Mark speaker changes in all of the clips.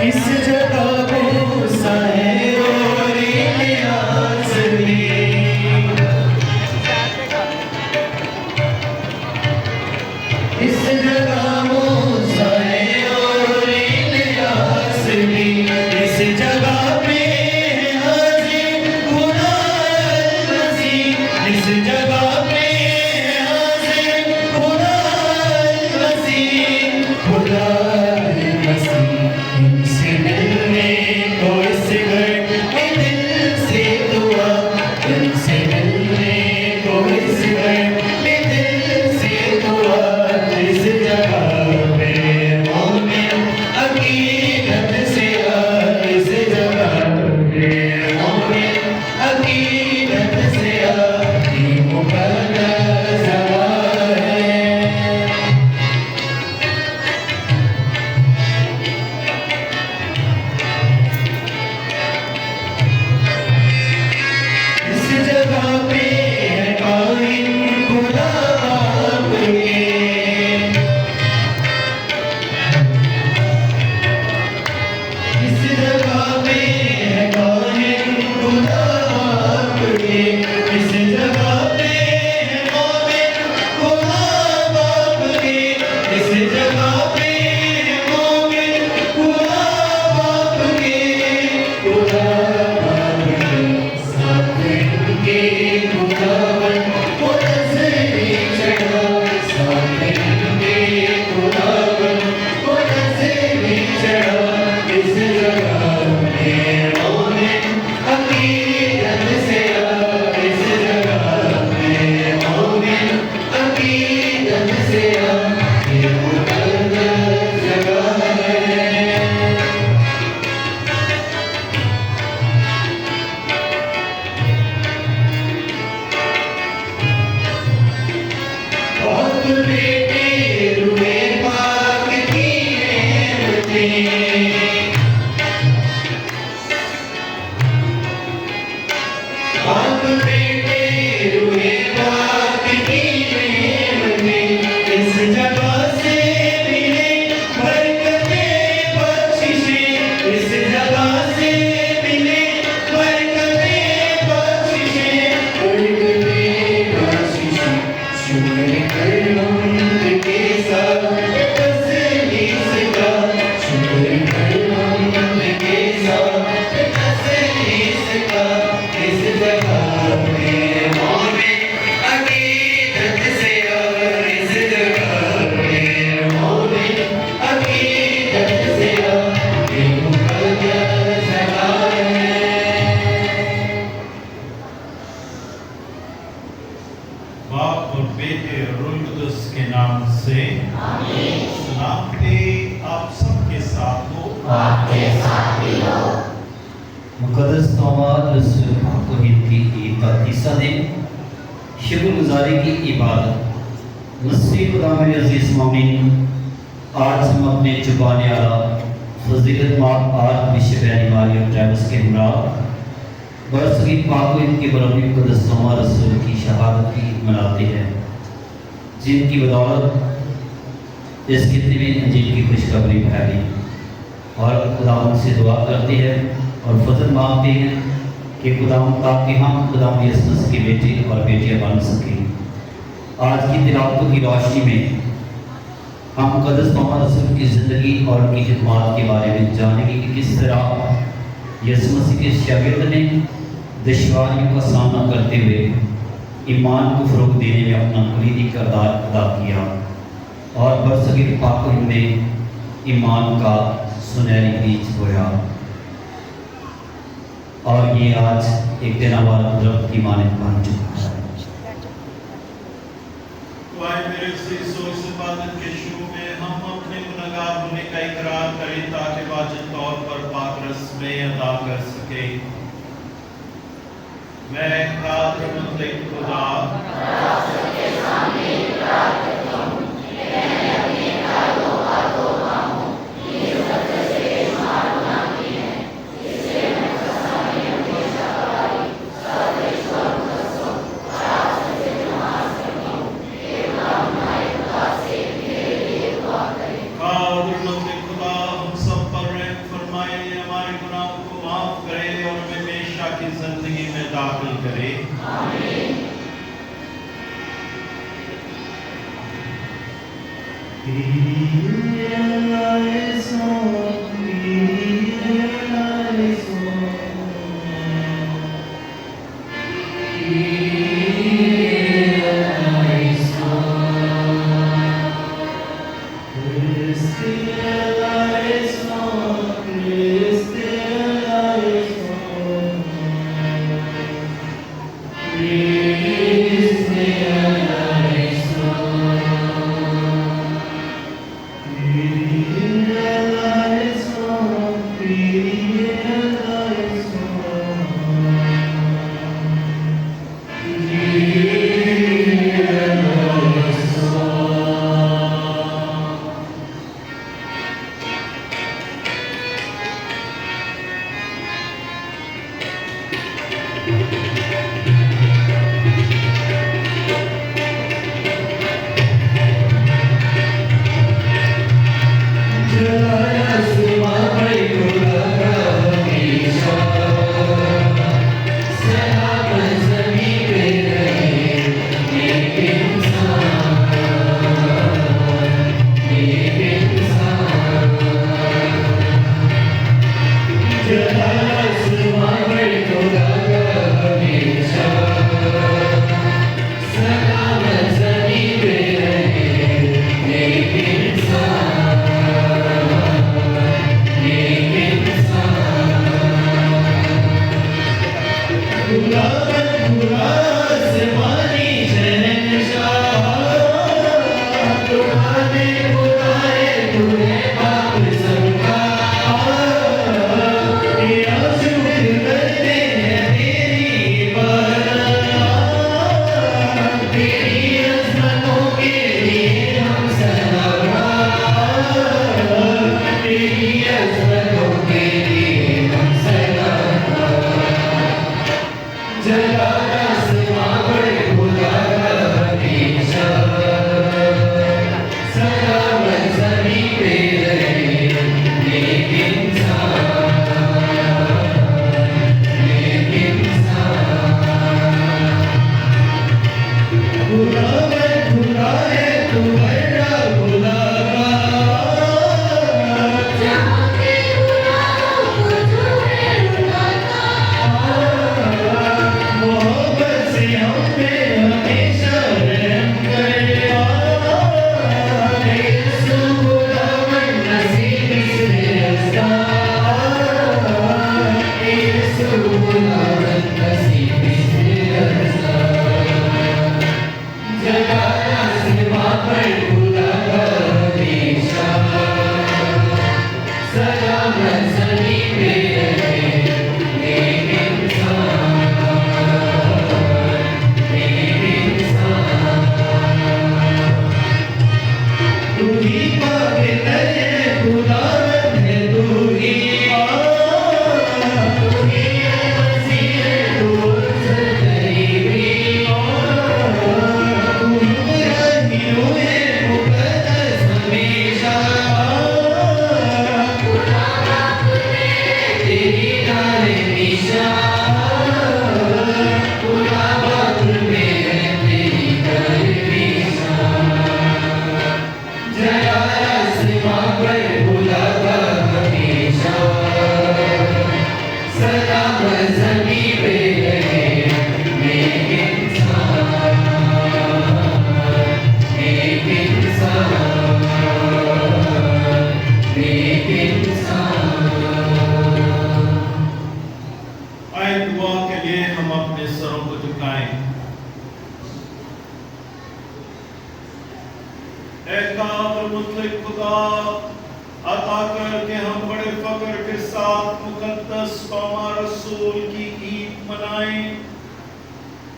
Speaker 1: اس جگہ موسیٰ ہے اور الیاس بھی، اس جگہ موسیٰ ہے اور الیاس بھی، اس جگہ پہ ہے حاضر خدا المسیح، اس جگہ پہ ہے حاضر خدا المسیح، خدا المسیح ان سے ملنے کو اس گھر میں دل سے دعا، ان سے ملنے کو اس گھر میں دل سے دعا، اس جگہ پہ مومن عقیدت سے آ، اس جگہ پہ مومن عقیدت سے آ، یہ مقدس جگہ ہے۔ اس جگہ پہ ہے قائم خدا باپ کے، اس جگہ پہ ہے قائم خدا باپ کے، اس جگہ پہ ہے مومن خدا باپ کے، اس جگہ پہ ہے مومن خدا باپ کے، خدا باپ کے ساتھ ان کے خداوند کو تصویر چڑھا، ساتھ ان کے خداوند کو تصویر چڑھا، اس جگہ پہ مومن عقیدت سے آ، اس جگہ پہ مومن عقیدت سے آ، یہ مقدس جگہ ہے۔ پاک بیٹے روئے پاک کی نعمتیں، پاک بیٹے روئے پاک کی نعمتیں، اس جگہ سے ملے برکتیں بخششیں، اس جگہ سے ملے برکتیں بخششیں، برکتیں بخششیں، شکر کر حمد کے ساتھ تسلیس کا، شکر کر حمد کے ساتھ تسلیس کا، اس جگہ پہ مومن عقیدت سے آ، اس جگہ پہ مومن عقیدت سے آ، یہ مقدس جگہ ہے۔
Speaker 2: باپ اور بیٹے اور روح القدس کے نام سے سلامتی آپ سب کے ساتھ ہو۔
Speaker 3: مقدس توماد رسول توحید کی عید کا تیسرا دن، شکر گزاری کی عبادت۔ مسیح خدا میرے عزیز مومن، آج ہم اپنے چبانے والا فضیلت مآب آج بشپ ماری اور ٹریوس کے ہمراہ برصغیر پاک و ہند کے برمی مقدس توماد رسول کی شہادت کی مناتے ہیں، جن کی بدولت اس خطے میں انجیل کی خوشخبری پھیلی، اور خداوند سے دعا کرتے ہیں اور فضل مانگتے ہیں کہ خداوند تاکہ ہم خداوند یسوع مسیح کے بیٹے اور بیٹیاں بن سکیں۔ آج کی تلاوتوں کی روشنی میں ہم مقدس توماد رسول کی زندگی اور ان کی خدمات کے بارے میں جانیں گے کہ کس طرح یسوع مسیح کے شاگرد نے دشواریوں کا سامنا کرتے ہوئے ایمان کو فروغ دینے میں اپنا کلیدی کردار ادا کیا، اور برصغیر پاک و ہند میں ایمان کا سنہری بیج بویا، اور یہ آج ایک دن ہمارا درخت کی مانند بن چکا ہے۔
Speaker 2: تو آئے میرے عزیزو، اس عبادت کے شروع میں ہم اپنے گنہگار ہونے کا اقرار کریں تاکہ واجب طور پر پاک رسمیں ادا کر سکیں۔ میں قادر مطلق خدا फरमाए, हमारे गुनाहों को माफ करे और हमें हमेशा की जिंदगी में दाखिल करे।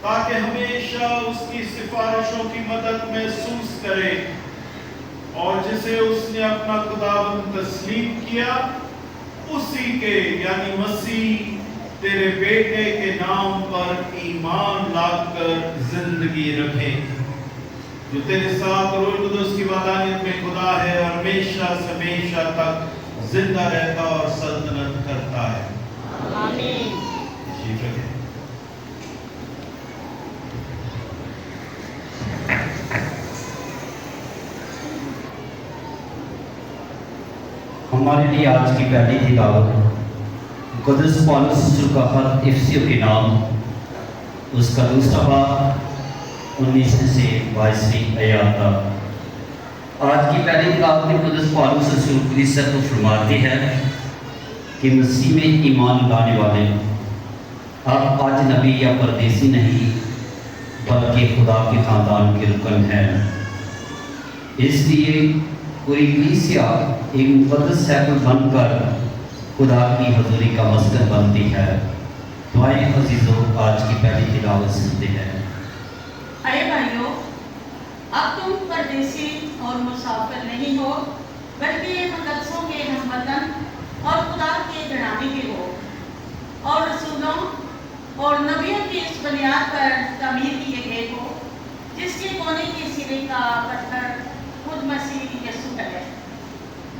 Speaker 4: ताकि हमेशा उसकी सिफारिशों की मदद महसूस करे और जिसे उसने अपना खुदावंद तस्लीम किया उसी के यानी मसीह तेरे बेटे के नाम पर ईमान लाकर जिंदगी रखे, जो तेरे साथ रूह कुदस की वदानियत में खुदा है और हमेशा से हमेशा तक जिंदा रहता और सल्तनत
Speaker 2: تشریف رکھیں۔
Speaker 3: ہمارے لیے آج کی پہلی تلاوت قدس پولس رسول کا خط افسیوں کے نام اس کا دوسرا باب 19 سے 22 آیات تک۔ آج کی پہلی تلاوت میں قدس پولس رسول کلیسیا کو فرماتی ہے کہ مسیح میں ایمان لانے والے اب اجنبی یا پردیسی نہیں بلکہ خدا کے خاندان کے رکن ہیں۔ اس لیے پوری کلیسیا ایک مقدس ہیکل بن کر خدا کی حضوری کا مسکن بنتی ہے۔ دعائیں عزیزوں، آج کی پہلی تلاوت سنتے ہیں۔
Speaker 5: اے بھائیو، اب تم پردیسی اور مسافر نہیں ہو بلکہ مقدسوں کے ہم وطن اور خدا کے گھرانے کے ہو، اور رسولوں اور نبیوں کی اس بنیاد پر تعمیر کیے گئے ہو جس کے کونے کے سرے کا پتھر خود مسیح یسوع ہے۔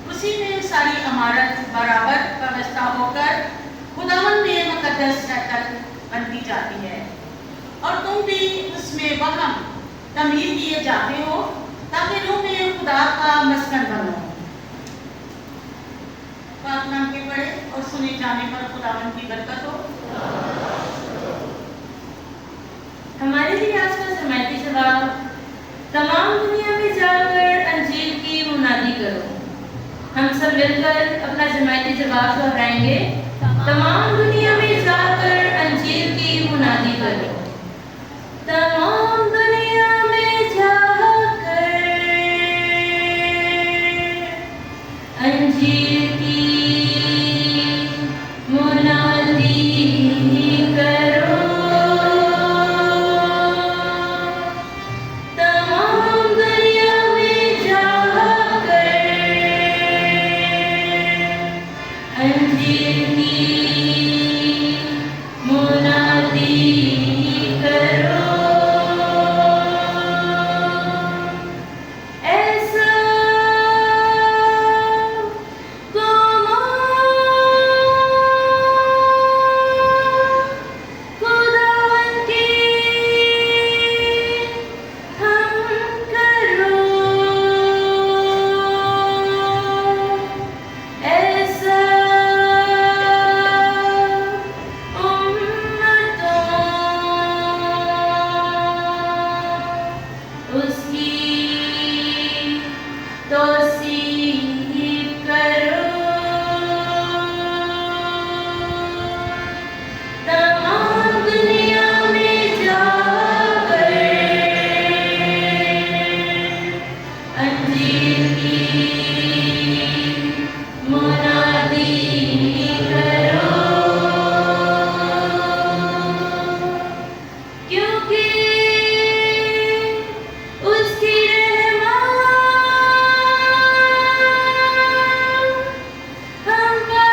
Speaker 5: اسی میں ساری عمارت برابر وابستہ ہو کر خداوند میں مقدس ہیکل بنتی جاتی ہے، اور تم بھی اس میں وہم تعمیر کیے جاتے ہو تاکہ روح میں خدا کا مسکن بنو۔ پاک نام کے پڑھے اور سنے جانے پر خداوند کی برکت ہو۔
Speaker 6: ہمارے لیے آج کا سماعتی جواب: تمام دنیا میں جا کر انجیل کی منادی کرو۔ ہم سب مل کر اپنا جماعتی جواب دہرائیں گے: تمام دنیا میں جا کر انجیل کی منادی کرو۔ تمام دنیا میں جا کر انجیل کی منادی کرو۔ تمام دنیا میں جا کر انجیل کی منادی کرو۔ ایسا خداوند کی ہم کرو، ایسا امتوں اس کی توصیف کرو۔ تمام دنیا میں جا کر انجیل کی منادی کرو، کیونکہ اس کی رحمت ہم پر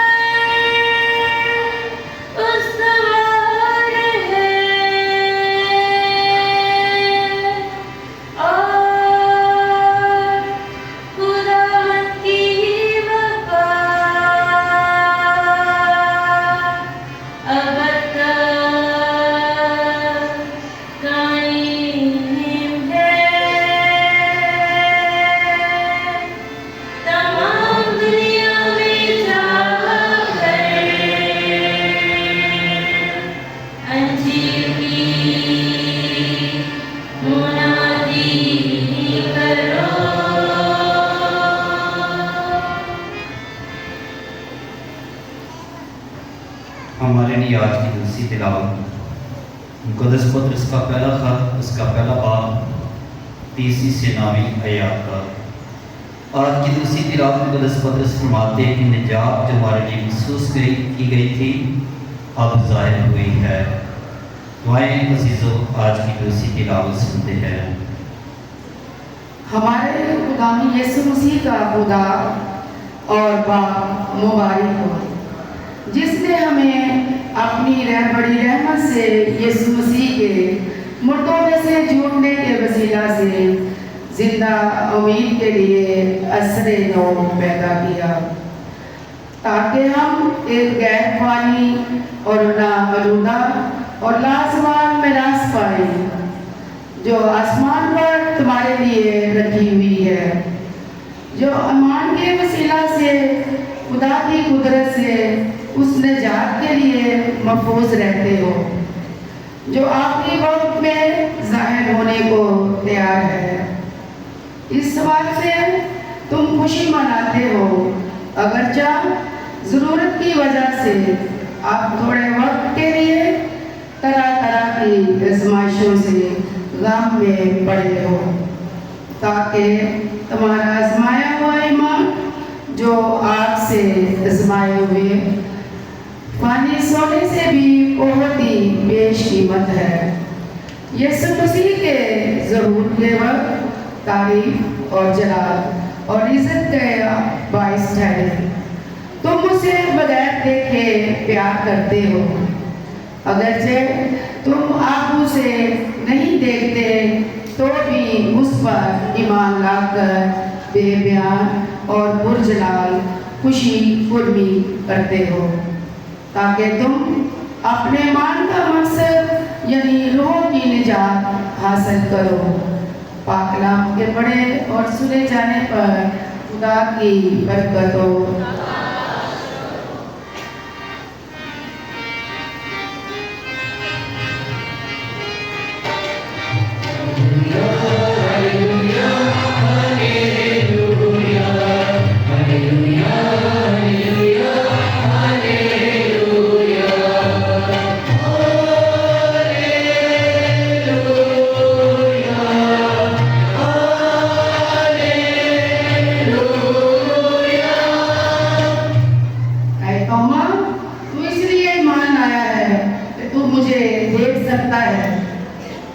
Speaker 6: استوار ہے، اور خداوند کی وفا ابد تک قائم ہے۔ تمام دنیا میں جا کر انجیل کی منادی کرو۔
Speaker 3: ہمارے لیے آج کی دوسری تلاوت مقدس پطرس کا پہلا خط اس کا پہلا باب 30 سے 9 آیات کا۔ آج کی دوسری تلاوت مقدس پطرس فرماتے ہیں کہ نجات جو ہمارے لیے محسوس کی گئی تھی اب ظاہر ہوئی ہے۔ دعائیں عزیزوں، آج کی دوسری تلاوت سنتے ہیں۔
Speaker 7: ہمارے خداوند یسوع مسیح کا خدا اور باپ مبارک ہو، جس نے ہمیں اپنی بڑی رحمت سے یسوع مسیح کے مردوں میں سے جھوٹنے کے وسیلہ سے زندہ امید کے لیے عصر نو پیدا کیا۔ ताकि हम एक गैर फानी और नामरूदा और लाजवाब मिरास पाए जो आसमान पर तुम्हारे लिए रखी हुई है, जो अमान के वसीला से खुदा की कुदरत से उस निजात के लिए महफूज रहते हो जो आखिरी वक्त में जाहिर होने को तैयार है। इस बात से तुम खुशी मनाते हो, अगरचा ज़रूरत की वजह से आप थोड़े वक्त के लिए तरह तरह की आजमाइशों से गम में पड़े हो, ताकि तुम्हारा आजमाया हुआ ईमान जो आग से आजमाए हुए फानी सोने से भी बहुत ही बेशकीमत है, यीशु मसीह के ज़रूर के वक्त तारीफ और जलाल और इज़्ज़त का बाइस ठहरे। तुम उसे बगैर देखे प्यार करते हो, अगरचे तुम आप उसे नहीं देखते तो भी उस पर ईमान लाकर बेबयान और पुरजलाल खुशी कुर्मी करते हो, ताकि तुम अपने मान का मकसद यानी रूह की निजात हासिल करो। पाक कलाम के पढ़े और सुने जाने पर खुदा की बरकत हो।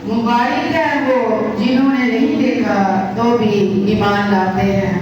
Speaker 7: मुबारक है वो जिन्होंने नहीं देखा तो भी ईमान लाते हैं।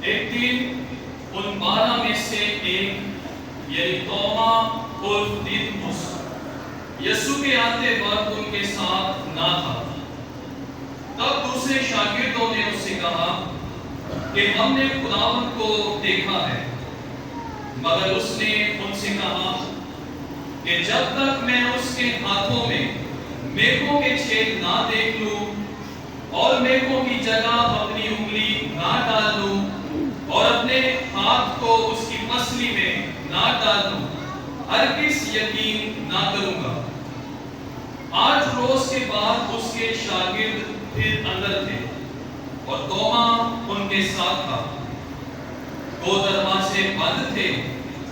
Speaker 8: एक दिन उन 12 में से एक यानी तोमा उर्फ दिदमुस यीशु के आते वक्त उनके साथ ना था। तब दूसरे शागिर्दों ने उससे कहा कि हमने खुदावंद को देखा है, मगर उसने उनसे कहा कि जब तक मैं उसके हाथों में मेखों के छेद ना देख लूं और मेखों की जगह अपनी उंगली ना डाल लूं और अपने हाथ को उसकी मसली में ना डाल दूं, हरगिज़ यकीन ना करूंगा। आज रोज के बाद उसके शागिर्द फिर अंदर थे और तोमा उनके साथ था। दो दरवाजे बंद थे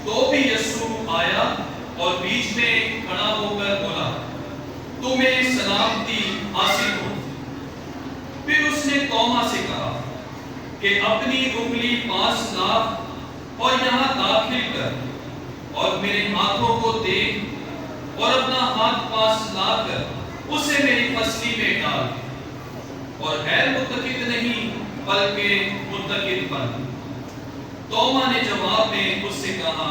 Speaker 8: तो भी यीशु आया और बीच में खड़ा होकर बोला, तुम्हें सलामती हासिल हो। फिर उसने तोमा से कहा कि अपनी उंगली पास ला और यहाँ दाखिल कर और मेरे हाथों को देख और अपना हाथ पास लाकर उसे मेरी पसली में डाल और गैर मुत्तकिद नहीं बल्कि मुत्तकिद बन। तोमा ने जवाब में उससे कहा,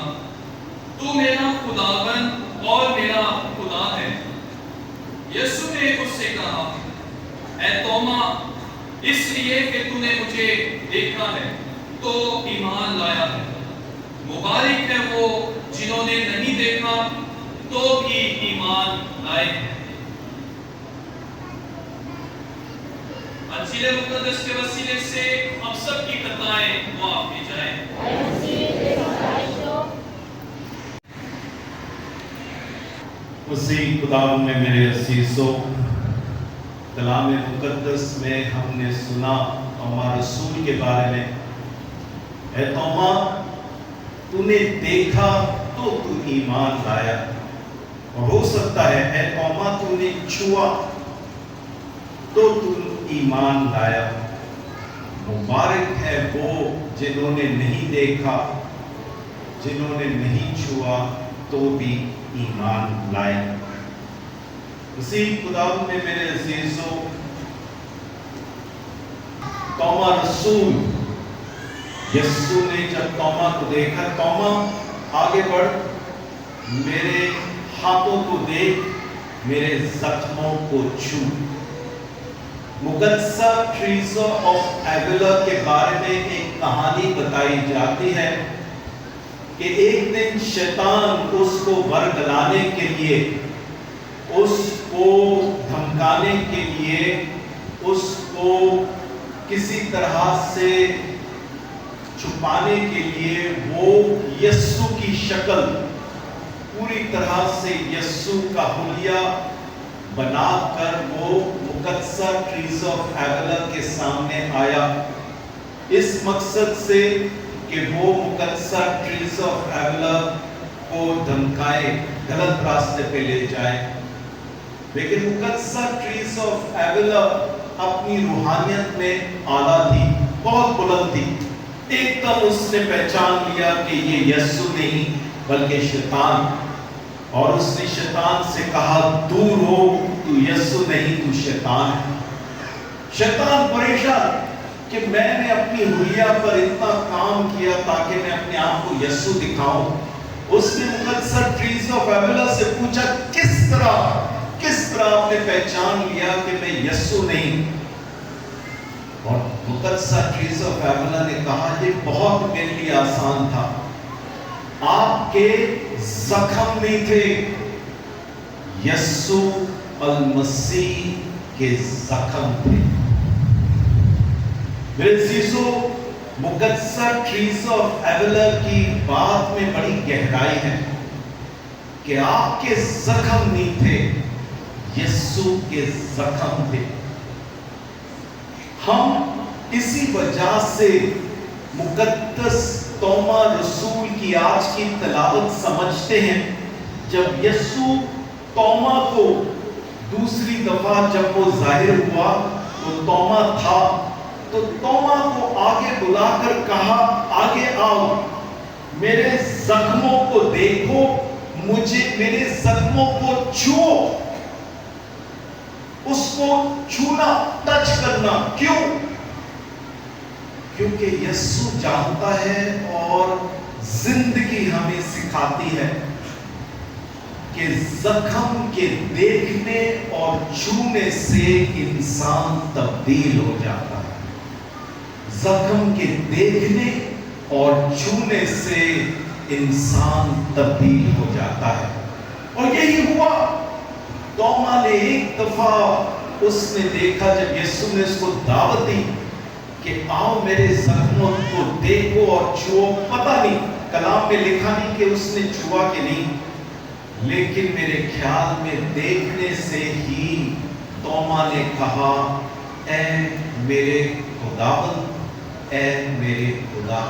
Speaker 8: तू मेरा खुदावन और मेरा खुदा है। यीशु ने उससे कहा, ऐ तोमा, इसलिए कि तूने मुझे देखा है तो ईमान लाया है। मुबारक है वो जिन्होंने नहीं देखा तो भी ईमान लाए हैं। अंजील मुकद्दस के वसीले से हम सब की खताएं माफ की जाएं।
Speaker 2: उसी खुदावन में मेरे असीसों, कलाम मुकद्दस में हमने सुना तोमा रसूल के बारे में। ऐ तोमा, तूने देखा तो तू ईमान लाया। और हो सकता है ऐ तोमा, तूने छुआ तो तू ईमान लाया। मुबारक है वो जिन्होंने नहीं देखा, जिन्होंने नहीं छुआ तो भी ईमान लाए। उसी खुदावंद में मेरे अजीजों, तोमा रसूल, यीशु ने जब तोमा को देखा, तोमा आगे बढ़, मेरे हाथों को देख, मेरे जख्मों को छू। मुकद्दसा ट्रीज़ा ऑफ एविला के बारे में एक कहानी बताई जाती है कि एक दिन शैतान उसको बरगलाने के लिए, उसको धमकाने के लिए, उसको किसी तरह से छुपाने के लिए वो यीशु की शक्ल पूरी तरह से यीशु का हुलिया बनाकर वो मुकद्दसा ट्रीज़ा ऑफ एविला के सामने आया, इस मकसद से कि वो मुकद्दसा ट्रीज़ा ऑफ एविला को धमकाए, गलत रास्ते पे ले जाए। लेकिन मुकद्दसा ट्रीज़ा ऑफ एविला अपनी रूहानियत में आला थी, बहुत बुलंद थी। एकदम उसने पहचान लिया कि ये यीशु नहीं बल्कि शैतान, और उसने शैतान से कहा, दूर हो, तू यीशु नहीं, तू शैतान है। शैतान परेशान कि मैंने अपनी हुलिया पर इतना काम किया ताकि मैं अपने आप को यीशु दिखाऊं। उसने मुकद्दसा ट्रीज़ा ऑफ एविला से पूछा, किस तरह आपने पहचान लिया कि मैं यीशु नहीं? और मुकद्दसा ट्रीज़ा ऑफ एविला ने कहा, ये बहुत मेरे लिए आसान था। आपके जख्म नहीं थे, यीशु अल मसीह के जख्म थे। मेरे अजीजों, मुकद्दसा ट्रीज़ा ऑफ एविला की बात में बड़ी गहराई है कि आपके जख्म नहीं थे, यीशु के जख्म थे। हम इसी वजह से मुकद्दस तोमा रसूल की आज की तलावत समझते हैं। जब यीशु तोमा को दूसरी दफा जब वो जाहिर हुआ तो तोमा था, तो तोमा को आगे बुलाकर कहा, आगे आओ, मेरे जख्मों को देखो, मुझे मेरे जख्मों को छुओ। उसको छूना, टच करना। क्यों? क्योंकि यीशु जानता है और जिंदगी हमें सिखाती है कि जख्म के देखने और छूने से इंसान तब्दील हो जाता है। जख्म के देखने और छूने से इंसान तब्दील हो जाता है। और यही हुआ। तोमा ने एक दफा उसने देखा, जब यीशु ने उसको दावत दी कि आओ मेरे जख्मों को देखो और छुओ। पता नहीं, कलाम में लिखा नहीं कि उसने छुआ कि नहीं, लेकिन मेरे ख्याल में देखने से ही तोमा ने कहा, ऐ मेरे खुदावंद, ऐ मेरे खुदा,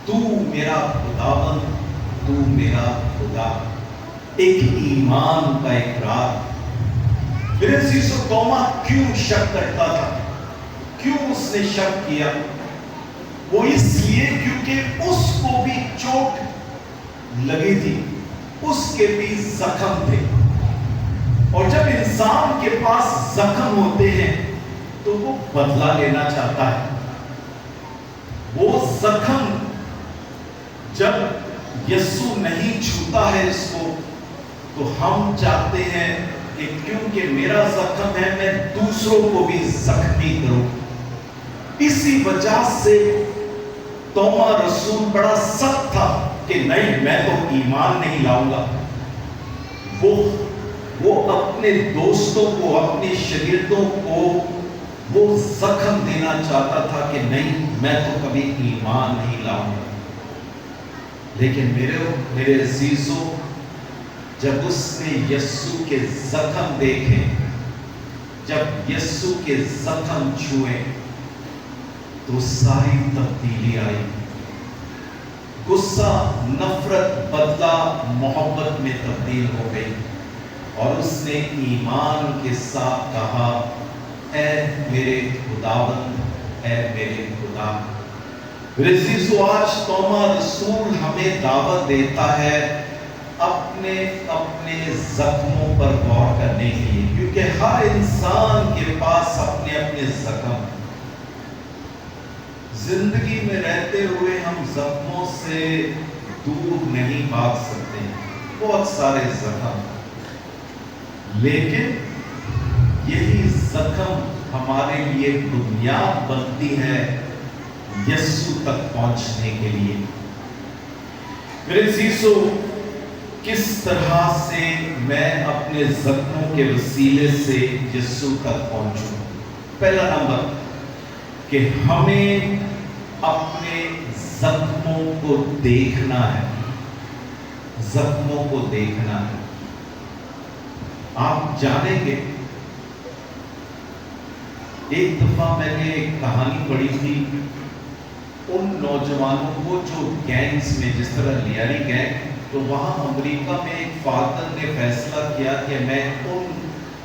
Speaker 2: तू मेरा खुदावंद, तू मेरा खुदा। एक ईमान का इकरार। मेरे अजीजों, तोमा क्यों शक करता था? क्यों उसने शक किया? वो इसलिए क्योंकि उसको भी चोट लगी थी, उसके भी जख्म थे। और जब इंसान के पास जख्म होते हैं तो वो बदला लेना चाहता है। वो जख्म जब यीशु नहीं छूता है इसको, तो हम चाहते हैं कि क्योंकि मेरा जख्म है, मैं दूसरों को भी जख्मी करूं। इसी वजह से तोमा रसूल बड़ा सख्त था कि नहीं, मैं तो ईमान नहीं लाऊंगा। वो अपने दोस्तों को, अपने शरीरों को वो जख्म देना चाहता था कि नहीं, मैं तो कभी ईमान नहीं लाऊंगा। लेकिन मेरे अजीजों, जब उसने यीशु के जख्म देखे, जब यीशु के जख्म छुए, तो सारी तब्दीली आई। गुस्सा नफरत बदला मोहब्बत में तब्दील हो गई और उसने ईमान के साथ कहा, ऐ मेरे खुदावंद, ऐ मेरे खुदा। आज तोमा रसूल हमें दावत देता है अपने अपने जख्मों पर गौर करने के लिए, क्योंकि हर इंसान के पास अपने अपने जख्म। जिंदगी में रहते हुए हम जख्मों से दूर नहीं भाग सकते, बहुत सारे जख्म, लेकिन यही जख्म हमारे लिए बुनियाद बनती है यीशु तक पहुंचने के लिए। मेरे अजीजों, किस तरह से मैं अपने जख्मों के वसीले से यीशु तक पहुंचूं? पहला नंबर कि हमें अपने जख्मों को देखना है, जख्मों को देखना है। आप जानेंगे, एक दफा मैंने एक कहानी पढ़ी थी उन नौजवानों को जो गैंग्स में, जिस तरह लियारी गैंग, तो वहां अमेरिका में एक फादर ने फैसला किया कि मैं उन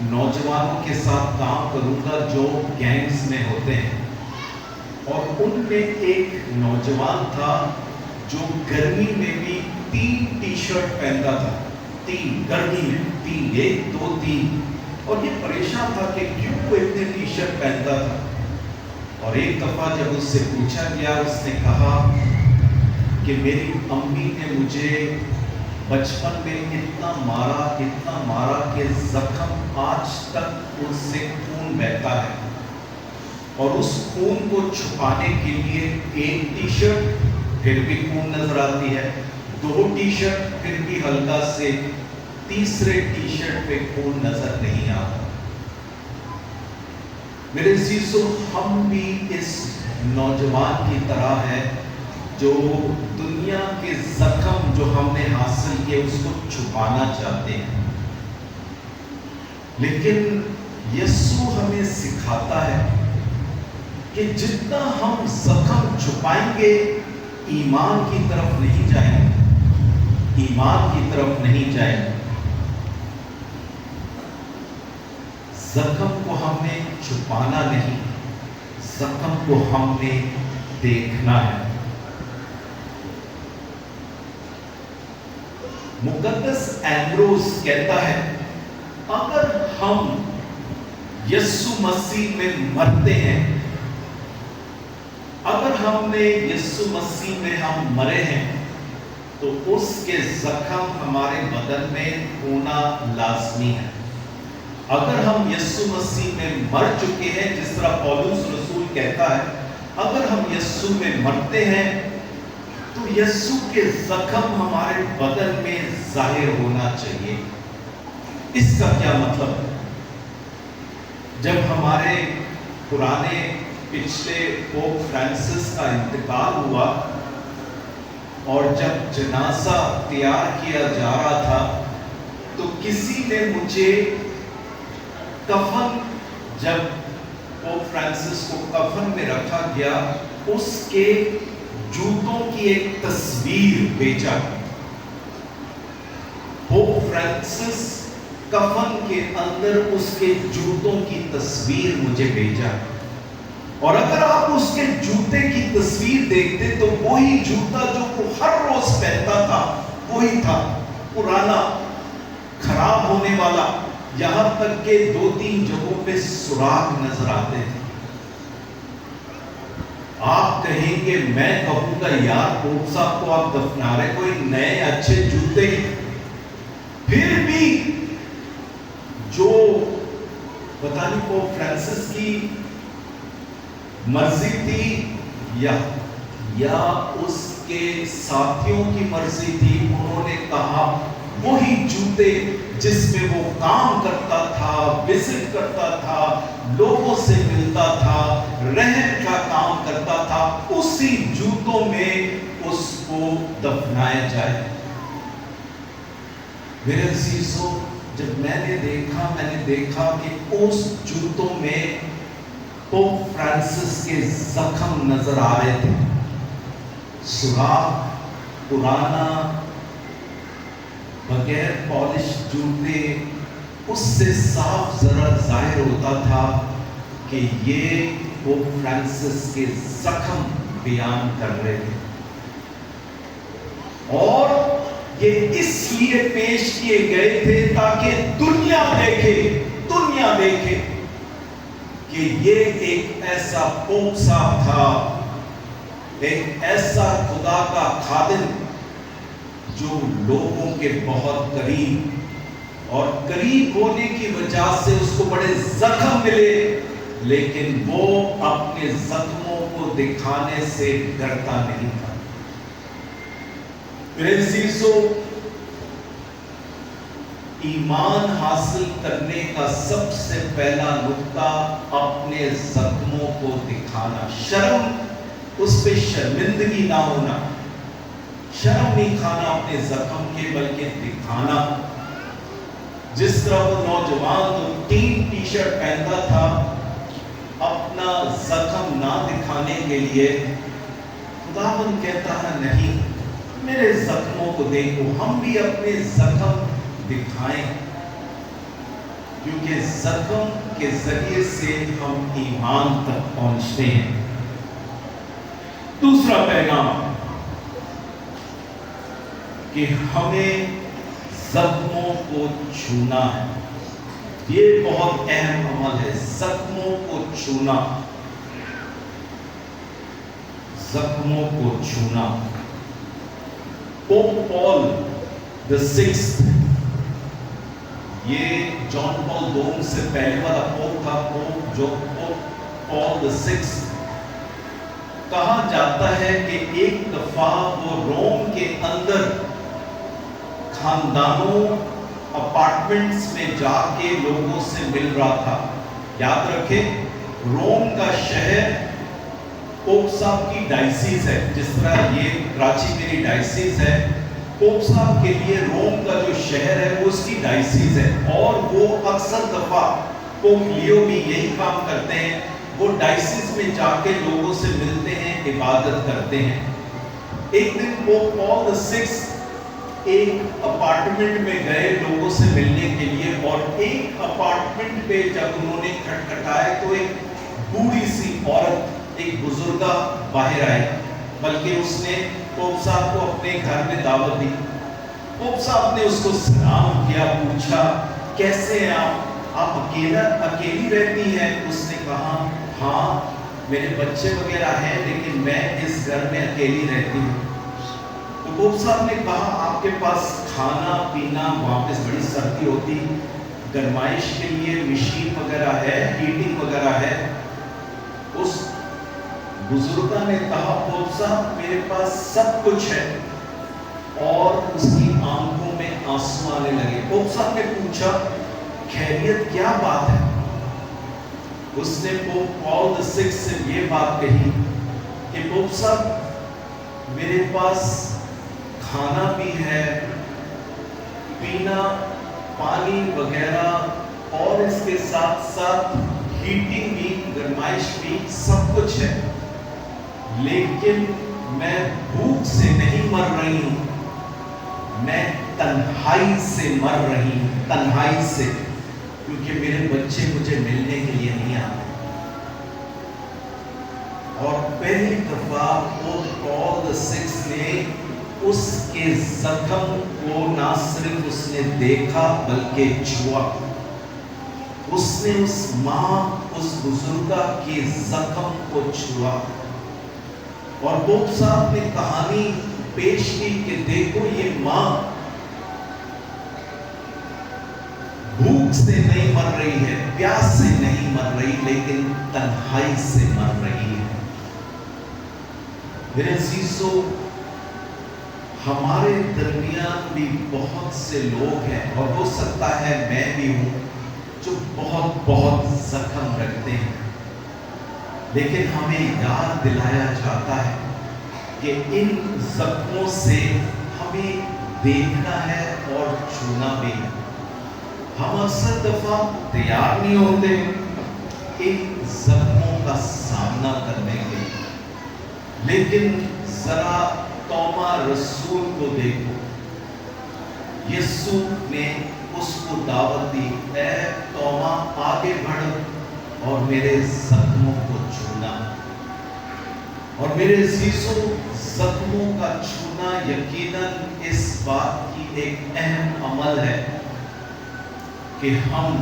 Speaker 2: नौजवानों के साथ काम करूंगा जो गैंग्स में होते हैं। और उनमें एक नौजवान था जो गर्मी में भी 3 टी-शर्ट पहनता था, 3 गर्मी में 3, 1 2 3, और ये परेशान था कि क्यों वो इतने टी-शर्ट पहनता था। और एक दफा जब उससे पूछा गया, उसने कहा कि मेरी अम्मी ने मुझे बचपन में इतना मारा कि जख्म आज तक उससे खून बहता है, और उस खून को छुपाने के लिए 1 टी-शर्ट फिर भी खून नजर आती है, 2 टी-शर्ट फिर भी हल्का से, तीसरे टी-शर्ट पे खून नजर नहीं आता। मेरे अजीजों, हम भी इस नौजवान की तरह है जो दुनिया के जख्म जो हमने हासिल किए उसको छुपाना चाहते हैं। लेकिन यीशु हमें सिखाता है कि जितना हम जख्म छुपाएंगे, ईमान की तरफ नहीं जाएंगे, ईमान की तरफ नहीं जाएंगे। जख्म को हमने छुपाना नहीं, जख्म को हमने देखना है। मुकद्दस एम्ब्रोस कहता है, अगर हम यीशु मसीह में मरते हैं, अगर हमने यीशु मसीह में हम मरे हैं, तो उसके जख्म हमारे बदन में होना लाजमी है। अगर हम यीशु मसीह में मर चुके हैं, जिस तरह पौलुस रसूल कहता है, अगर हम यीशु में मरते हैं तो यीशु के जख्म हमारे बदन में जाहिर होना चाहिए। इसका क्या मतलब? जब हमारे पुराने पिछले पोप फ्रांसिस का इंतकाल हुआ और जब जनाजा तैयार किया जा रहा था, तो किसी ने मुझे कफन, जब पोप फ्रांसिस को कफन में रखा गया, उसके जूतों की एक तस्वीर भेजा। पोप फ्रांसिस कफन के अंदर उसके जूतों की तस्वीर मुझे भेजा। और अगर आप उसके जूते की तस्वीर देखते तो वही जूता जो वो हर रोज पहनता था वही था, पुराना, खराब होने वाला, यहां तक के 2-3 जगहों पे सुराग नजर आते थे। आप कहेंगे, मैं कहूंगा यार पोप साहब को आप दफना रहे, कोई नए अच्छे जूते, फिर भी जो पता नहीं पोप फ्रांसिस की मर्जी थी या उसके साथियों की मर्जी थी, उन्होंने कहा वही जूते जिसमें वो काम करता था, विजिट करता था, लोगों से मिलता था, रहम का काम करता था, उसी जूतों में उसको दफनाया जाए। मेरे अजीजों, जब मैंने देखा कि उस जूतों में पोप फ्रांसिस के जख्म नजर आ रहे थे, सुराख, पुराना, बगैर पॉलिश जूते, उससे साफ जरा जाहिर होता था कि ये पोप फ्रांसिस के जख्म बयान कर रहे थे। और ये इसलिए पेश किए गए थे ताकि दुनिया देखे कि ये एक ऐसा पोप साहब था, एक ऐसा खुदा का खादिम जो लोगों के बहुत करीब, और करीब होने की वजह से उसको बड़े जख्म मिले, लेकिन वो अपने जख्मों को दिखाने से डरता नहीं था। मेरे अजीजों, ईमान हासिल करने का सबसे पहला नुक्ता अपने जख्मों को दिखाना, शर्म, उस पे शर्मिंदगी ना होना, शर्म नहीं खाना अपने जख्म के, बल्कि दिखाना। जिस तरह वो नौजवान तो टीम टी शर्ट पहनता था अपना जख्म ना दिखाने के लिए, खुदावंद कहता है नहीं, मेरे जख्मों को देखो, हम भी अपने जख्म दिखाएं, क्योंकि जख्म के जरिए से हम ईमान तक पहुंचते हैं। दूसरा पैगाम कि हमें जख्मों को छूना है। ये बहुत अहम अमल है, जख्मों को छूना, जख्मों को छूना। पोप पॉल द सिक्स्थ, ये जॉन पॉल II से पहले वाला पोप था, पोप जो पोप पॉल द सिक्स्थ। कहा जाता है कि एक दफा वो रोम के अंदर खानदानों अपार्टमेंट्स में जाके लोगों से मिल रहा था। याद रखें, रोम का शहर पोप साहब की डायसीज है, जिस तरह ये कराची मेरी डायसीज है, पोप साहब के लिए रोम का जो शहर है वो उसकी डायसीज है। और वो अक्सर दफा पोप लियो भी यही काम करते हैं, वो डायसीज में जाके लोगों से मिलते हैं, इबादत करते हैं। एक दिन पोप पॉल VI एक अपार्टमेंट में गए लोगों से मिलने के लिए, और एक अपार्टमेंट पे जब उन्होंने खटखटाया तो एक बूढ़ी सी औरत, एक बुजुर्गा बाहर आई, बल्कि उसने पोप साहब को अपने घर में दावत दी। पोप साहब ने उसको सलाम किया, पूछा कैसे हैं आप अकेली रहती हैं? उसने कहा हाँ, मेरे बच्चे वगैरह हैं, लेकिन मैं इस घर में अकेली रहती हूँ। तो पोप साहब ने कहा आपके पास खाना पीना, वहाँ पे बड़ी सर्दी होती, गर्माइश के लिए मशीन वगैरह है, हीटिंग वगैरह है? उस बुजुर्गा ने कहा पोप साहब मेरे पास सब कुछ है, और उसकी आंखों में आंसू आने लगे। पोप साहब ने पूछा खैरियत, क्या बात है? उसने पोप पॉल VI से ये बात कही कि पोप साहब मेरे पास खाना भी है, पीना, पानी वगैरह, और इसके साथ साथ हीटिंग भी, गर्माइश भी, सब कुछ है, लेकिन मैं भूख से नहीं मर रही हूं, मैं तन्हाई से मर रही हूं, तन्हाई से, क्योंकि मेरे बच्चे मुझे मिलने के लिए नहीं आते। और पहली दफा पोप पॉल VI ने उसके जख्म को ना सिर्फ उसने देखा बल्कि छुआ। उसने उस माँ, उस बुजुर्गा के जख्म को छुआ, और पोप साहब ने कहानी पेश की कि देखो ये माँ भूख से नहीं मर रही है, प्यास से नहीं मर रही, लेकिन तन्हाई से मर रही है। मेरे अजीजों, हमारे दरमियान भी बहुत से लोग हैं, और हो सकता है मैं भी हूं, जो बहुत बहुत जख्म रखते हैं, लेकिन हमें याद दिलाया जाता है कि इन जख्मों से हमें देखना है और छूना भी है। हम अक्सर दफा तैयार नहीं होते इन जख्मों का सामना करने के लिए, लेकिन जरा तोमा रसूल को देखो, यीशु ने उसको दावत दी, ऐ तोमा आगे बढ़ और मेरे जख्मों को छूना। और मेरे अजीजों, जख्मों का छूना यकीनन इस बात की एक अहम अमल है कि हम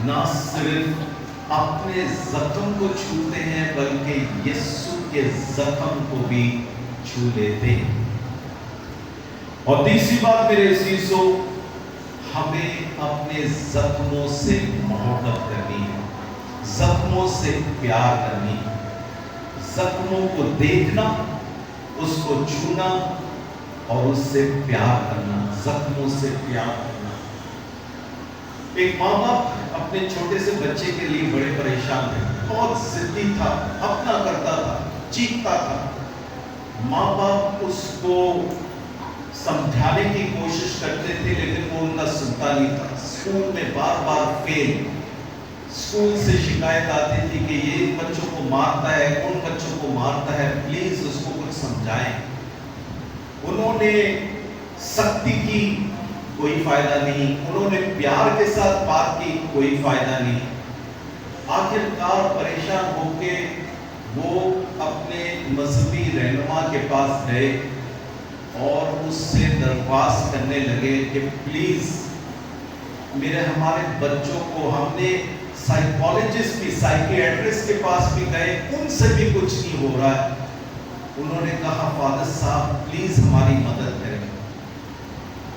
Speaker 2: ना सिर्फ अपने जख्म को छूते हैं बल्कि यीशु के जख्म को भी छू लेते हैं। और तीसरी बात मेरे अजीजों, हमें अपने जख्मों से मोहब्बत करनी है, जख्मों से प्यार करनी है, जख्मों को देखना, उसको छूना और उससे प्यार करना, जख्मों से प्यार करना। एक माँ बाप अपने छोटे से बच्चे के लिए बड़े परेशान थे, बहुत जिद्दी था, अपना करता था, चीखता था। माँ बाप उसको समझाने की कोशिश करते थे लेकिन वो उनका सुनता नहीं था। स्कूल में बार बार फेल, स्कूल से शिकायत आती थी कि ये इन बच्चों को मारता है, उन बच्चों को मारता है, प्लीज उसको कुछ समझाएं। उन्होंने सख्ती की, कोई फायदा नहीं, उन्होंने प्यार के साथ बात की, कोई फायदा नहीं। आखिरकार परेशान होके वो अपने मजहबी रहनुमा के पास गए और उससे दरख्वास्त करने लगे कि प्लीज हमारे बच्चों को, हमने साइकोलॉजिस्ट भी, साइकियाट्रिस्ट के पास भी गए, उनसे भी कुछ नहीं हो रहा है। उन्होंने कहा फादर साहब प्लीज हमारी मदद करें।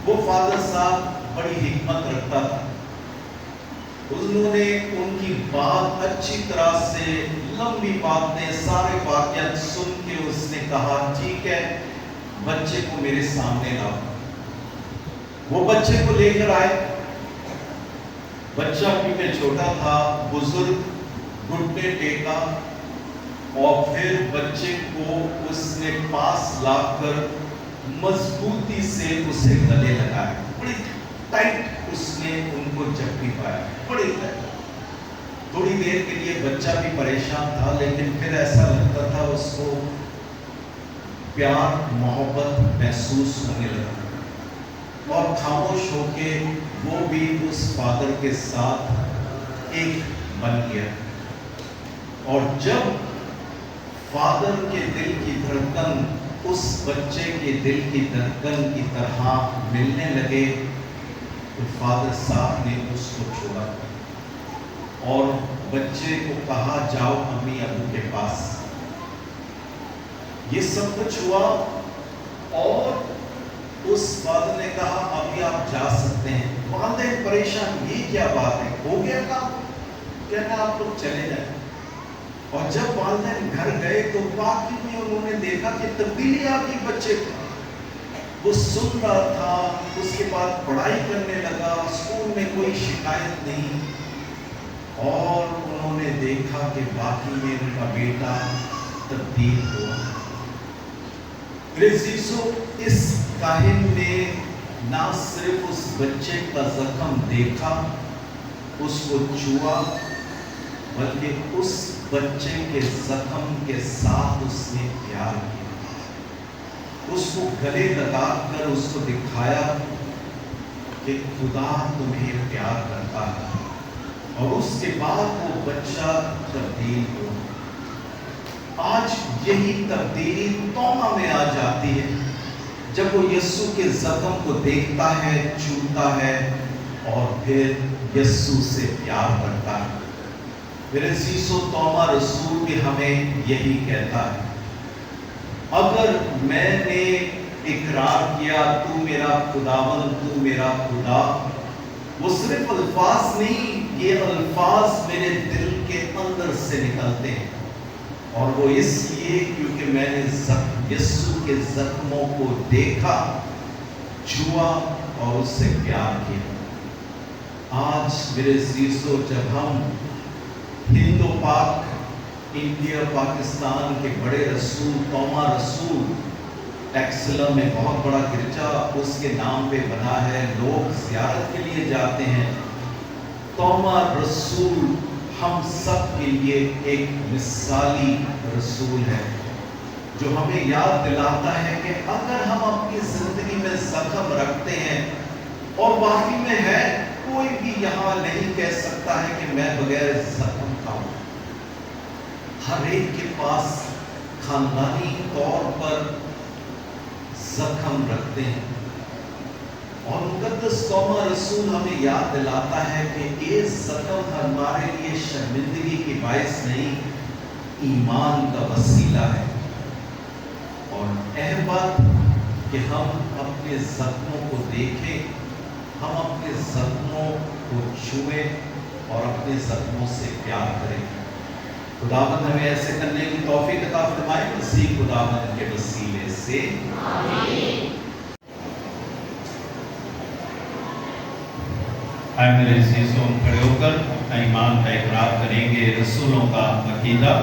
Speaker 2: वो फादर साहब बड़ी हिकमत रखता था, उन्होंने उनकी बात अच्छी तरह से, लंबी बातें, सारे वाक़यात सुन के उसने कहा ठीक है, बच्चे को मेरे सामने लाओ। वो बच्चे को लेकर आए। बच्चा क्योंकि छोटा था, बुजुर्ग घुटने टेका और फिर बच्चे को उसने पास लाकर मजबूती से उसे गले लगाया, बड़ी टाइट उसने उनको जकड़ी पाया, बड़ी टाइट। थोड़ी देर के लिए बच्चा भी परेशान था लेकिन फिर ऐसा लगता था उसको प्यार मोहब्बत महसूस होने लगा और खामोश होके वो भी उस फादर के साथ एक बन गया। और जब फादर के दिल की धड़कन उस बच्चे के दिल की धड़कन की तरह मिलने लगे तो फादर साहब ने उसको छोड़ा और बच्चे को कहा जाओ अम्मी अबू के पास। ये सब कुछ हुआ और उस फादर ने कहा अभी आप जा सकते हैं। वालिदैन परेशान, ये क्या बात है, हो गया काम, कहना आप लोग चले जाए। और जब वालिदैन घर गए तो वाकई में उन्होंने देखा कि तब्दीली आ गई बच्चे को। वो सुन रहा था, उसके बाद पढ़ाई करने लगा, स्कूल में कोई शिकायत नहीं। और उन्होंने देखा कि वाकई में उनका बेटा तब्दील हुआ। इस काहिन ने ना सिर्फ उस बच्चे का जख्म देखा, उसको छुआ, बल्कि उस बच्चे के जख्म के साथ उसने प्यार किया, उसको गले लगाकर उसको दिखाया कि खुदा तुम्हें प्यार करता है। और उसके बाद वो बच्चा तब्दील हुआ। आज यही तब्दीली तोमा में आ जाती है जब वो यीशु के जख्म को देखता है, छूता है और फिर यीशु से प्यार करता है। मेरे अजीजों, तोमा रसूल भी हमें यही कहता है, अगर मैंने इकरार किया तू मेरा खुदावन, तू मेरा खुदा, वो सिर्फ अल्फाज नहीं, ये अल्फाज मेरे दिल के अंदर से निकलते हैं। और वो इसलिए क्योंकि मैंने यीशु के जख्मों को देखा, छुआ और उससे प्यार किया। आज मेरे अजीजों, जब हम हिंदू पाक इंडिया पाकिस्तान के बड़े रसूल तोमा रसूल टेक्सला में बहुत बड़ा गिरजा उसके नाम पे बना है, लोग ज़ियारत के लिए जाते हैं। तोमा रसूल हम सब के लिए एक मिसाली रसूल है जो हमें याद दिलाता है कि अगर हम अपनी जिंदगी में जख्म रखते हैं, और वाकई में है, कोई भी यहाँ नहीं कह सकता है कि मैं बगैर जख्म का हूँ। हर एक के पास खानदानी तौर पर जख्म रखते हैं, और मुकद्दस तोमा रसूल हमें याद दिलाता है कि ये जख्म हमारे लिए शर्मिंदगी की बाइस नहीं, ईमान का वसीला है। और अहबात कि हम अपने जख्मों को देखें, हम अपने जख्मों को छुएं और अपने जख्मों से प्यार करें। खुदावंद हमें ऐसे करने की तौफीक अता फरमाए, मसीह खुदावंद के वसीले से आमीन।
Speaker 3: आए मेरे अज़ीज़ों, खड़े होकर अपना ईमान का इकरार करेंगे, रसूलों का अकीदा।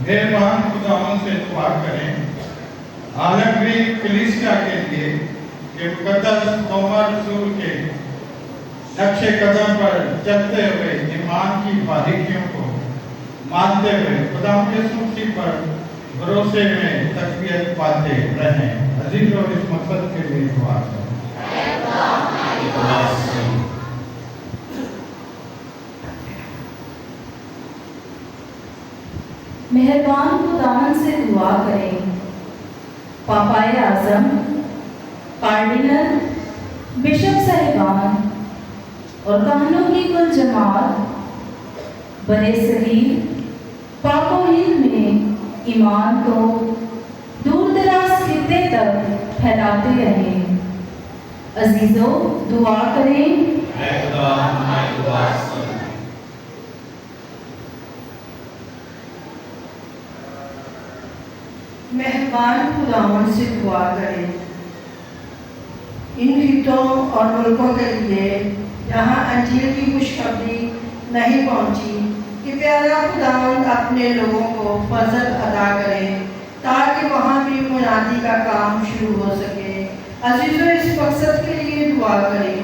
Speaker 4: मेहरबान खुदावन से दुआ करें आलमगीर कलीसिया के लिए कि मुकद्दस तोमा रसूल के नक्शे कदम पर चलते हुए ईमान की बारीकियों को मानते हुए खुदावंद यीशु मसीह पर भरोसे में तकवीत पाते रहें। अजीज और इस मकसद के लिए दुआ करें।
Speaker 6: मेहरबान खुदावन से दुआ करें पापाए आज़म, कार्डिनल, बिशप साहिबान और कहनों की कुल जमात बड़े सगीर पाक और हिंद में ईमान को दूर दराज खित्ते तक फैलाते रहें। अजीजों, दुआ करें।
Speaker 9: मेहरबान खुदावन से दुआ करें इन खितों और मुल्कों के लिए जहाँ अंजील की खुशखबरी नहीं पहुँची, कि प्यारा खुदावंद अपने लोगों को फजल अदा करें ताकि वहाँ भी मुनादी का काम शुरू हो सके। अजीजों, इस मकसद के लिए दुआ करें।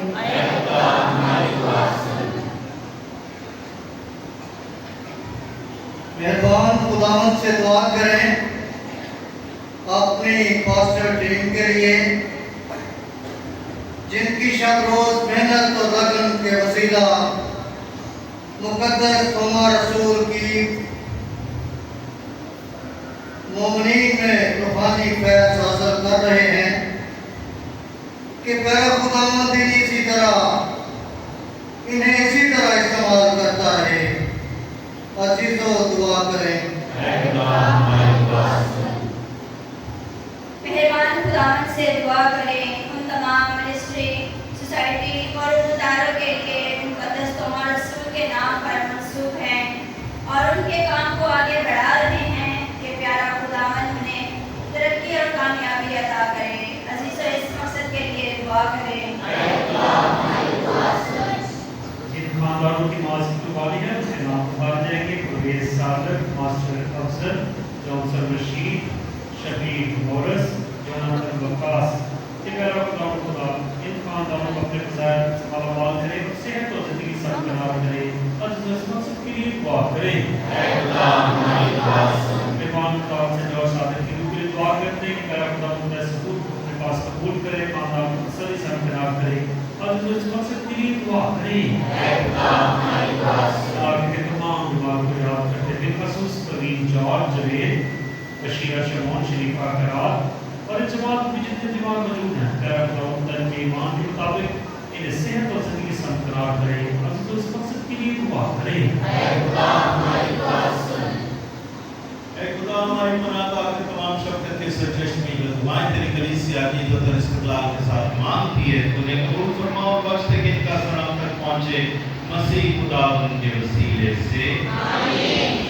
Speaker 1: मेहरबान खुदावंद से दुआ करें अपनी पास्टर टीम के लिए, जिनकी शब रोज मेहनत और लगन के वसीला मुकद्दस तोमा रसूल की मोमिनीन में रूहानी फैज़ हासिल कर रहे हैं, कि प्यारा खुदावंद इसी तरह इन्हें इसी तरह इस्तेमाल करता रहे। अजीजों, दुआ करें।
Speaker 10: मेहरबान खुदावंद से दुआ करें उन तमाम मिनिस्ट्री, सोसाइटी और इदारों के लिए मुकद्दस तोमा रसूल के नाम पर मंसूब हैं और उनके काम को आगे बढ़ा रहे हैं, कि प्यारा खुदावंद उन्हें तरक्की और कामयाबी अता करे। अजीजों, इस मकसद के लिए दुआ करें।
Speaker 11: जिन खानदानों की माज की कुर्बानी है उसके नाम पुकार जाएंगे। Parvez Sadiq, master Afsar, Johnson Rashid, Shabbir Morris, Jonathan Waqas, प्यारा खुदा इन खानदानों को अपने फज़ाइल से मालामाल करे, सेहत और ज़िंदगी सरकरार करे। और इस मकसद के लिए दुआ करें। मेहमान खुदा से जो सादक की रूह के लिए दुआ करते हैं कि प्यारा खुदा अपने पास कबूल करे, माता सभी सरकरार करे और जो इस मकसद के लिए दुआ करें। आगे के तमाम दुआ को याद करते हुए खसूस प्रवीण जॉर्ज जवेद बशीरा शमोन शरीफा करार और इस जमात में जितने दीवार मौजूद हैं तन के ईमान के मुताबिक इन्हें सेहत और जिंदगी संग करार करें और जो इस मकसद के लिए दुआ करें।
Speaker 4: खुदा हमारी मनाता के तमाम शफ़क़त के सरचश में जो दुआएं तेरी कलीसिया की जो तेरे इस्तिक़लाल के साथ मांगती है तूने कबूल फरमा और बख्श दे कि इनका सलाम तक पहुंचे मसीह खुदा उनके वसीले से आमीन।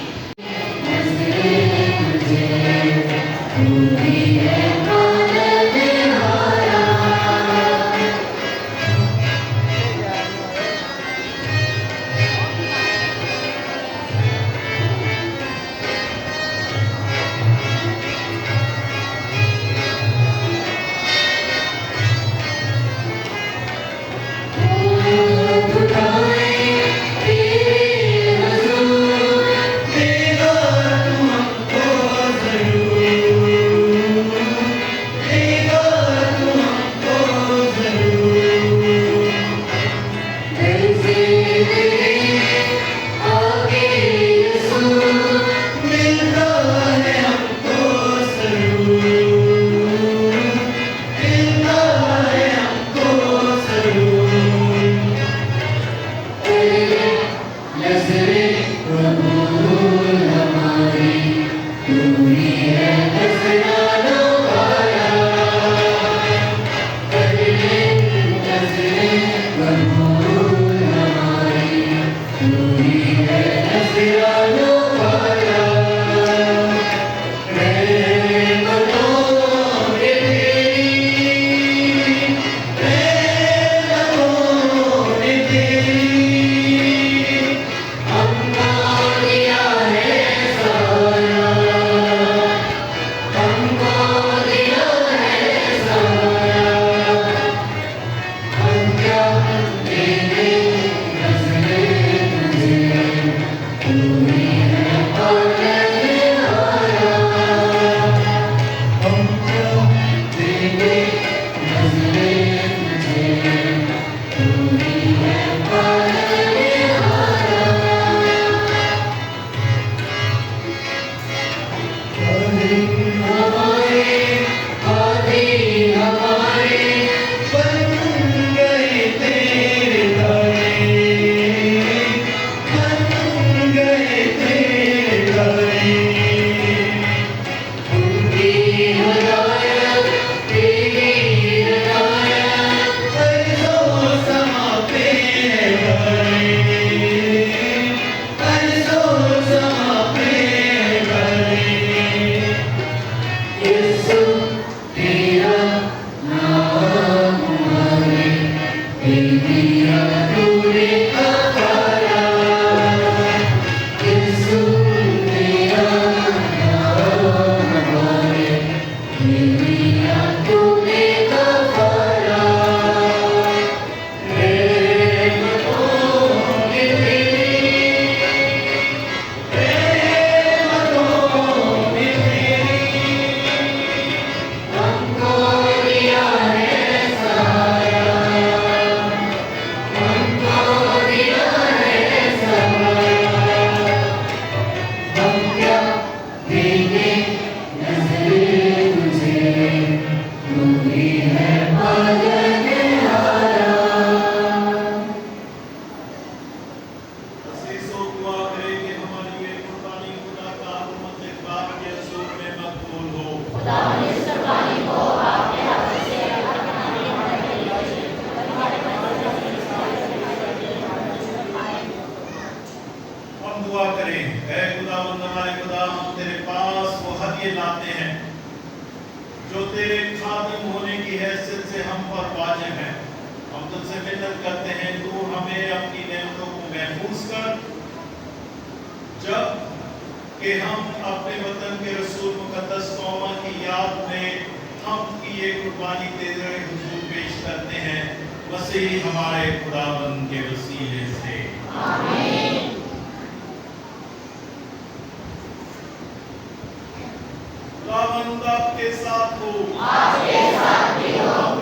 Speaker 4: आपके साथ हो, आपके साथ भी हो।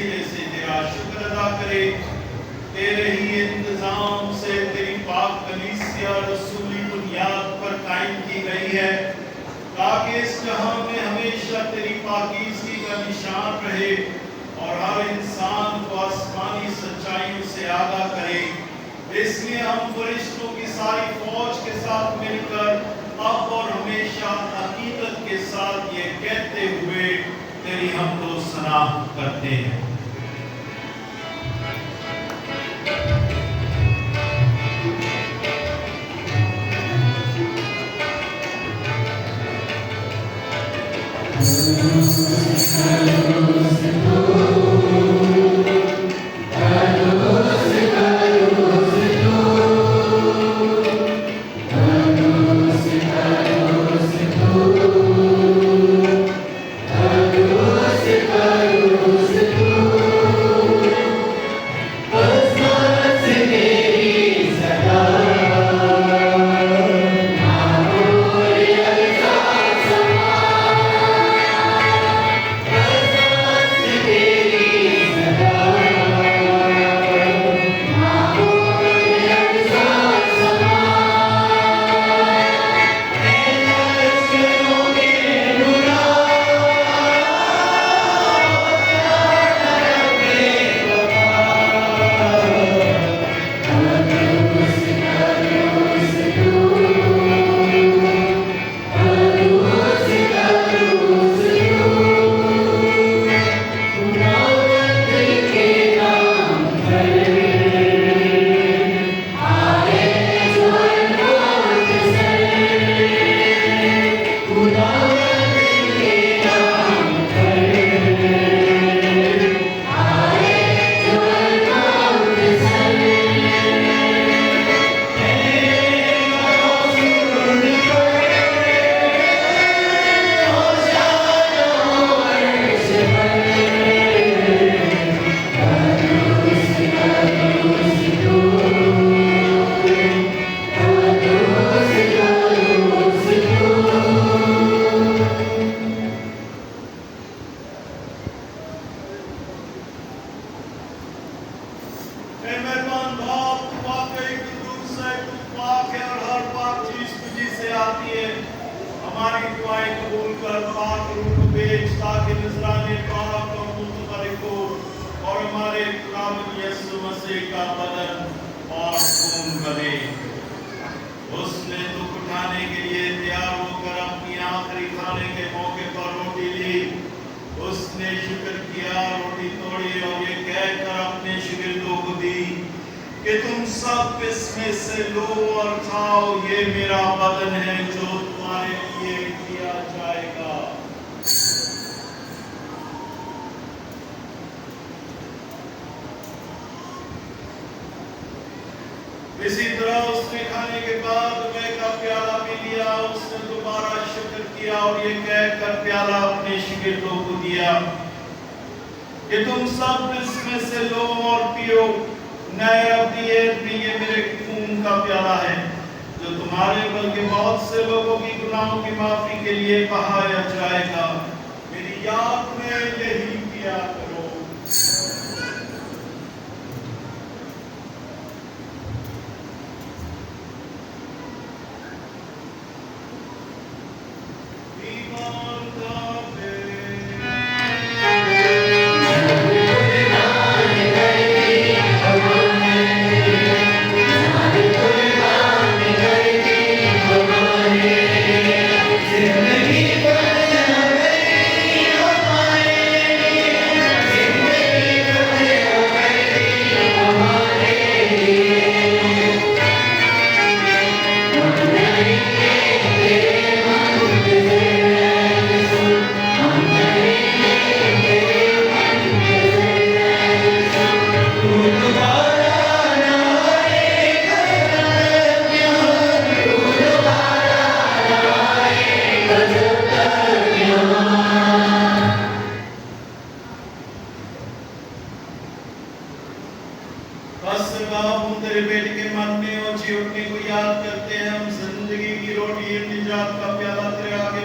Speaker 4: वसीले से तेरा शुक्र अदा करे। तेरे ही इंतजाम से तेरी पाक कलीसिया रसूली बुनियाद पर कायम की गई है, ताकि इस जहां में हमेशा तेरी पाकीज़गी का निशान रहे और हर इंसान को आसमानी सच्चाइयों से आगाह करे। इसलिए हम फरिश्तों की सारी फौज के साथ मिलकर अब और हमेशा हकीकत के साथ ये कहते हुए तेरी हमदो सना करते हैं। इसी तरह उसने खाने के बाद मैं का प्याला पी लिया। उसने दोबारा शुक्र किया और ये कहकर प्याला अपने शागिर्दों को दिया कि तुम सब इसमें से लो और पियो। नए अब्दियत में ये मेरे खून का प्याला है, जो तुम्हारे बल्कि बहुत से लोगों की गुनाहों की माफी के लिए बहाया जाएगा। मेरी याद में यही किया करो।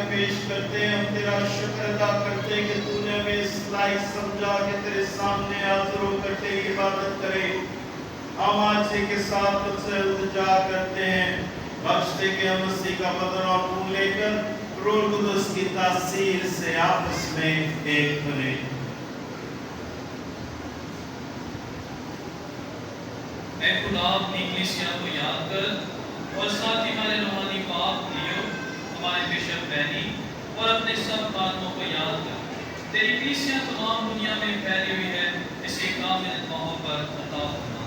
Speaker 4: पेश करते हैं, हम तेरा शुक्र अदा करते हैं कि तूने हमें इस लायक समझा कि तेरे सामने हाजिर होकर तेरी इबादत करें। हम आज के साथ तुझसे इल्तिजा करते हैं, बख्श दे कि हम मसीह का बदन और खून लेकर रूह कुदस की तासीर से आपस में एक बने।
Speaker 8: मैं खुदा अपनी कलीसिया को याद कर और साथ ही हमारे रूहानी बाप लियो, हमारे बिशप बैनी और अपने सब खादमों को याद कर। तेरी कलीसिया तमाम दुनिया में फैली हुई है, इसे कामिल मोहब्बत अता फरमा।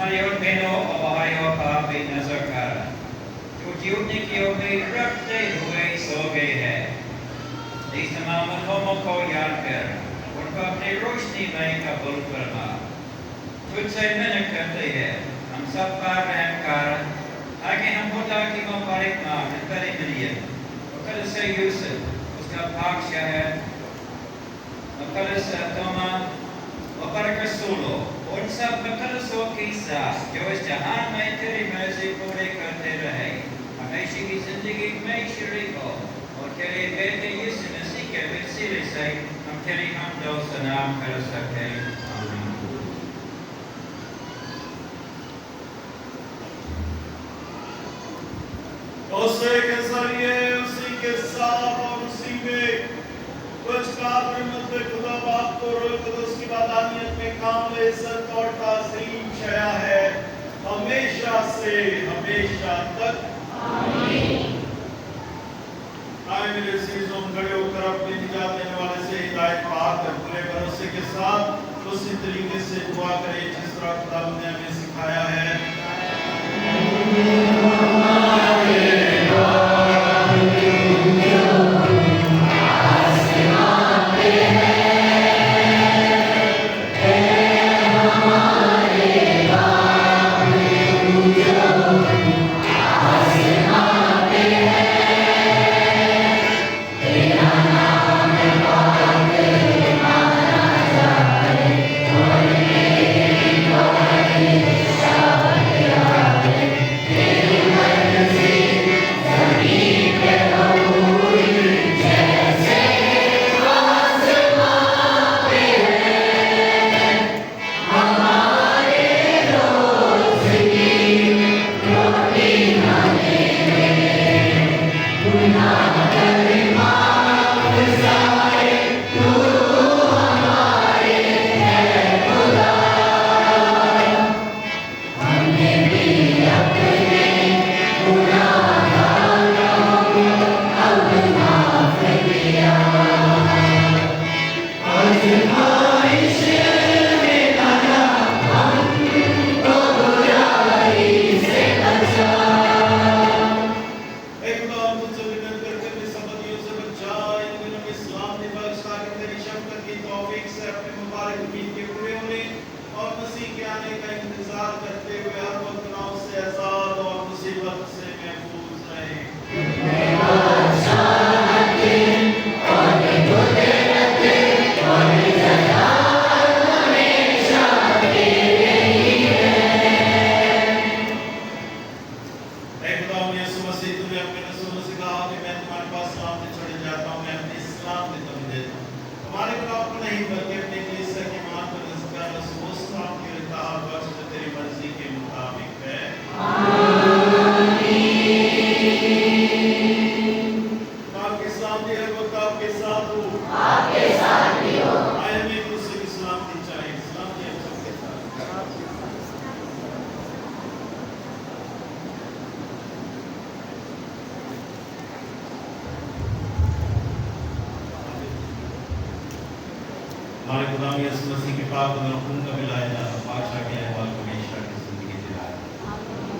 Speaker 12: Hamayo beno o bahayo pa नजर कर जो जीवने की ओर रखते हुए सो गए हैं। इस तमाम मरहूमों को याद कर उनको अपनी रोशनी में कबूल फरमा। तुझसे मिन्नत करते हैं हम सब पर रहम कर, ताकि हम खुदा की मुबारक माँ हज़रत मरियम मुक़द्दस यूसुफ उसका पाक शहर मुक़द्दस तोमा मुबारक रसूलों उन सब मुक़द्दसों के साथ जो इस जहान में तेरी मर्ज़ी पूरी करते रहे हमेशा की ज़िंदगी में शरीक हो, और तेरे बेटे यीशु मसीह के वसीले से हम तेरी हम्द और सना कर सके। आमीन।
Speaker 4: उसी के जरिए, उसी के साथ और उसी में कुछ काबिल खुदा बाप को रूह कुदस की वादानियत में कामिल इज्जत और ताज़ीम शया है हमेशा से हमेशा तक। आमीन। आए मेरे अज़ीज़ों, खड़े होकर अपने निजात देने वाले से हिदायत पाकर पूरे भरोसे के साथ उसी तरीके से दुआ करें जिस तरह खुदा ने हमें सिखाया है। हमारे खुदा यीशु मसीह के पाक और खून का मिलाया जाना बादशाह के अहवाल को हमेशा की जिंदगी दिलाए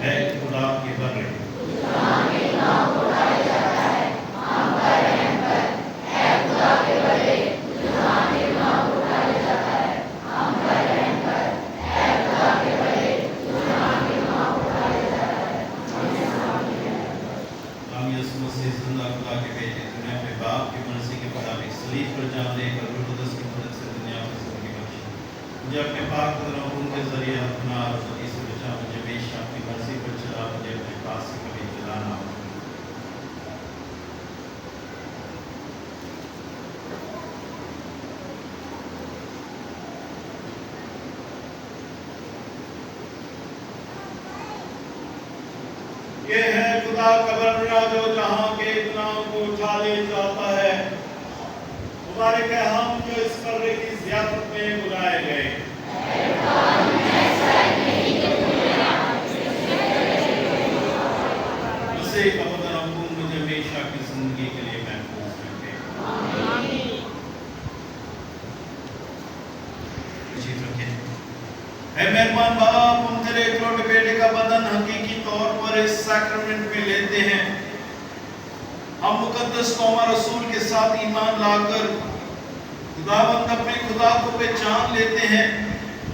Speaker 4: है। खुदा के बर्रे मुझे अपने पाक के जरिए अपना हमेशा अपनी मर्जी पर चला, मुझे अपने पास से कभी चलाना। ये है खुदा का बर्रा जो जहां के गुनाहों को उठा ले जाता है। मुबारक है हम जो इस बर्रे की ज़ियारत में बुलाए गए। मसीह का बदन अमून मुझे हमेशा की जिंदगी के लिए महफूज रखे। ऐ मेहरबान बाप, हम तेरे इकलौते बेटे का बदन हकीकी तौर पर इस सैक्रामेंट में लेते हैं। हम मुकद्दस तोमा रसूल के साथ ईमान लाकर खुदावंद अपने खुदा को पहचान लेते हैं।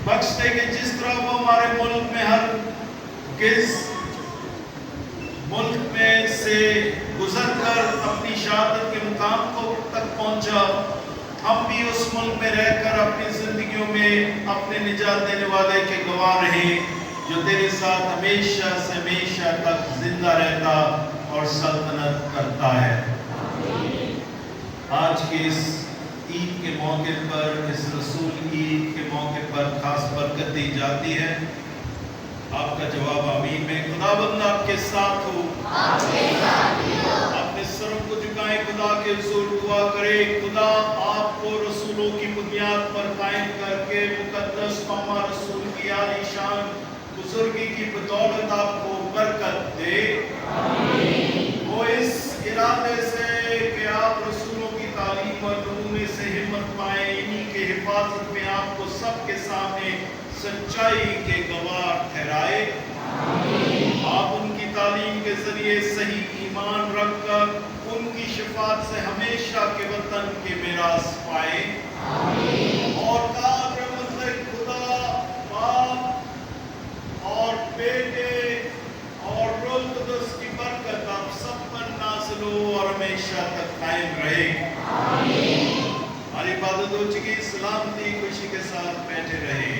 Speaker 4: बख्श दे कि जिस तरह वो हमारे मुल्क में हर किस मुल्क में से गुजर कर अपनी शहादत के मुकाम को तक पहुंचा, हम भी उस मुल्क में रहकर अपनी जिंदगियों में अपने निजात देने वाले के गवाह रहे, जो तेरे साथ हमेशा से हमेशा तक जिंदा रहता और सल्तनत करता है। आज के इस ईद के मौके पर, इस रसूल ईद के मौके पर खास बरकत दी जाती है। आपका जवाब आमीन में। खुदाबंद आपके साथ हो। अपने सरों को झुकाएं, खुदा के हुजूर दुआ करें। खुदा आपको रसूलों की बुनियाद पर कायम करके मुकद्दस तोमा रसूल की आलीशान बुजुर्गी की बदौलत आपको बरकत दे। वो इस इरादे से कि आप रसूलों की तालीम और नमूने से हिम्मत पाएं, इन्हीं के हिफाजत में आपको सबके सामने सच्चाई के गवाह ठहराए। आप उनकी तालीम के जरिए सही ईमान रखकर उनकी शफात से हमेशा के वतन के मिरास पाए। और खुदा बाप और बेटे और रूह कुदस की बरकत आप सब पर नाज़िल हो और हमेशा तक कायम रहे। हमारी इबादत हो चुकी, सलामती खुशी के साथ बैठे रहे।